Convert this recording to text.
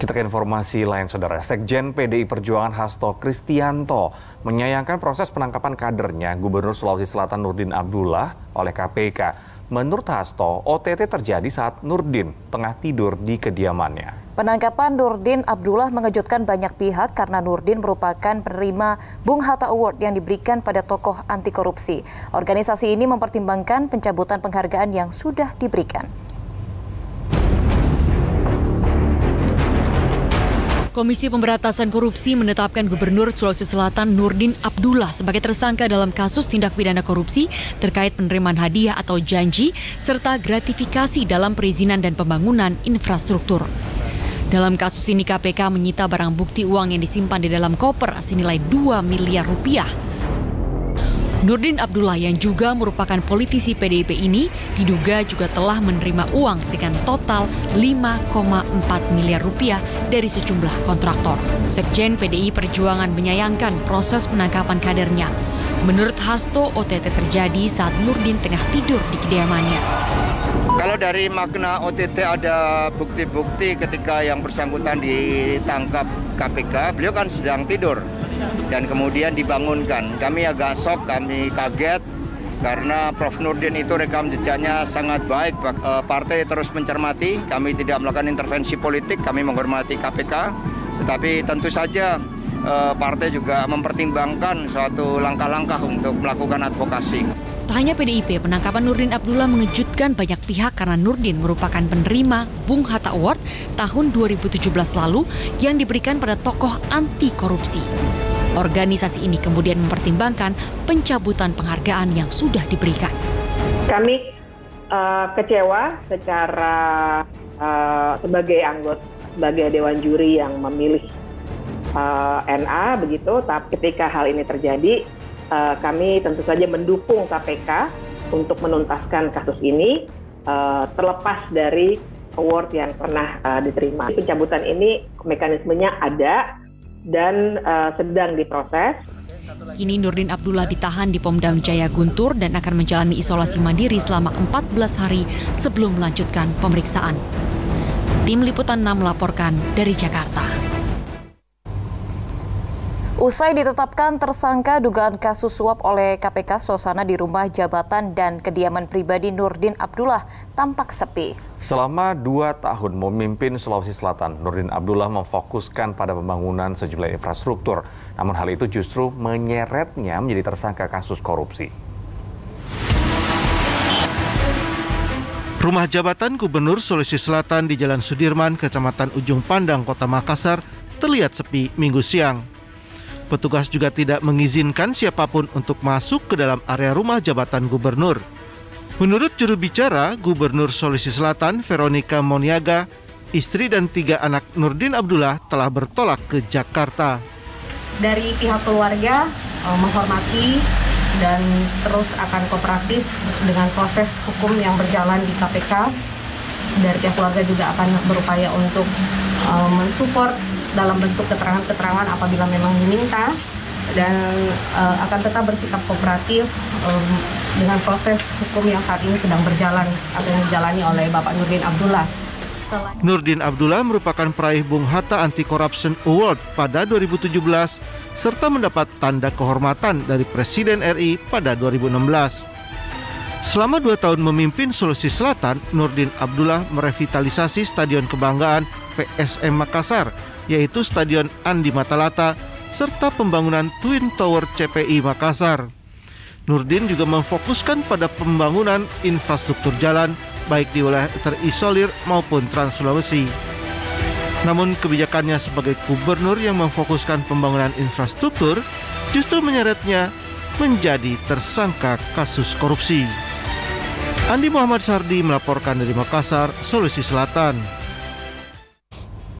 Kita ke informasi lain, Saudara. Sekjen PDI Perjuangan Hasto Kristianto menyayangkan proses penangkapan kadernya Gubernur Sulawesi Selatan Nurdin Abdullah oleh KPK. Menurut Hasto, OTT terjadi saat Nurdin tengah tidur di kediamannya. Penangkapan Nurdin Abdullah mengejutkan banyak pihak karena Nurdin merupakan penerima Bung Hatta Award yang diberikan pada tokoh anti korupsi. Organisasi ini mempertimbangkan pencabutan penghargaan yang sudah diberikan. Komisi Pemberantasan Korupsi menetapkan Gubernur Sulawesi Selatan Nurdin Abdullah sebagai tersangka dalam kasus tindak pidana korupsi terkait penerimaan hadiah atau janji serta gratifikasi dalam perizinan dan pembangunan infrastruktur. Dalam kasus ini KPK menyita barang bukti uang yang disimpan di dalam koper senilai 2 miliar rupiah. Nurdin Abdullah yang juga merupakan politisi PDIP ini diduga juga telah menerima uang dengan total 5,4 miliar rupiah dari sejumlah kontraktor. Sekjen PDI Perjuangan menyayangkan proses penangkapan kadernya. Menurut Hasto, OTT terjadi saat Nurdin tengah tidur di kediamannya. Kalau dari makna OTT ada bukti-bukti ketika yang bersangkutan ditangkap KPK, beliau kan sedang tidur. Dan kemudian dibangunkan. Kami agak shock, kami kaget karena Prof. Nurdin itu rekam jejaknya sangat baik. Partai terus mencermati, kami tidak melakukan intervensi politik, kami menghormati KPK. Tetapi tentu saja partai juga mempertimbangkan suatu langkah-langkah untuk melakukan advokasi. Tak hanya PDIP, penangkapan Nurdin Abdullah mengejutkan banyak pihak karena Nurdin merupakan penerima Bung Hatta Award tahun 2017 lalu yang diberikan pada tokoh anti korupsi. Organisasi ini kemudian mempertimbangkan pencabutan penghargaan yang sudah diberikan. Kami kecewa secara sebagai anggota, sebagai dewan juri yang memilih NA begitu. Tapi ketika hal ini terjadi, kami tentu saja mendukung KPK untuk menuntaskan kasus ini terlepas dari award yang pernah diterima. Pencabutan ini mekanismenya ada dan sedang diproses. Kini Nurdin Abdullah ditahan di Pomdam Jaya Guntur dan akan menjalani isolasi mandiri selama 14 hari sebelum melanjutkan pemeriksaan. Tim Liputan 6 melaporkan dari Jakarta. Usai ditetapkan tersangka dugaan kasus suap oleh KPK, suasana di rumah jabatan dan kediaman pribadi Nurdin Abdullah tampak sepi. Selama 2 tahun memimpin Sulawesi Selatan, Nurdin Abdullah memfokuskan pada pembangunan sejumlah infrastruktur. Namun hal itu justru menyeretnya menjadi tersangka kasus korupsi. Rumah jabatan Gubernur Sulawesi Selatan di Jalan Sudirman, Kecamatan Ujung Pandang, Kota Makassar, terlihat sepi Minggu siang. Petugas juga tidak mengizinkan siapapun untuk masuk ke dalam area rumah jabatan gubernur. Menurut juru bicara Gubernur Sulawesi Selatan, Veronica Moniaga, istri dan 3 anak Nurdin Abdullah telah bertolak ke Jakarta. Dari pihak keluarga menghormati dan terus akan kooperatif dengan proses hukum yang berjalan di KPK. Dari pihak keluarga juga akan berupaya untuk mensupport dalam bentuk keterangan-keterangan apabila memang diminta, dan akan tetap bersikap kooperatif dengan proses hukum yang saat ini sedang berjalan atau yang dijalani oleh Bapak Nurdin Abdullah. Nurdin Abdullah merupakan peraih Bung Hatta Anti Corruption Award pada 2017 serta mendapat tanda kehormatan dari Presiden RI pada 2016. Selama 2 tahun memimpin Sulawesi Selatan, Nurdin Abdullah merevitalisasi Stadion Kebanggaan PSM Makassar, yaitu Stadion Andi Matalata, serta pembangunan Twin Tower CPI Makassar. Nurdin juga memfokuskan pada pembangunan infrastruktur jalan, baik di wilayah terisolir maupun Trans Sulawesi. Namun kebijakannya sebagai gubernur yang memfokuskan pembangunan infrastruktur justru menyeretnya menjadi tersangka kasus korupsi. Andi Muhammad Sardi melaporkan dari Makassar, Sulawesi Selatan.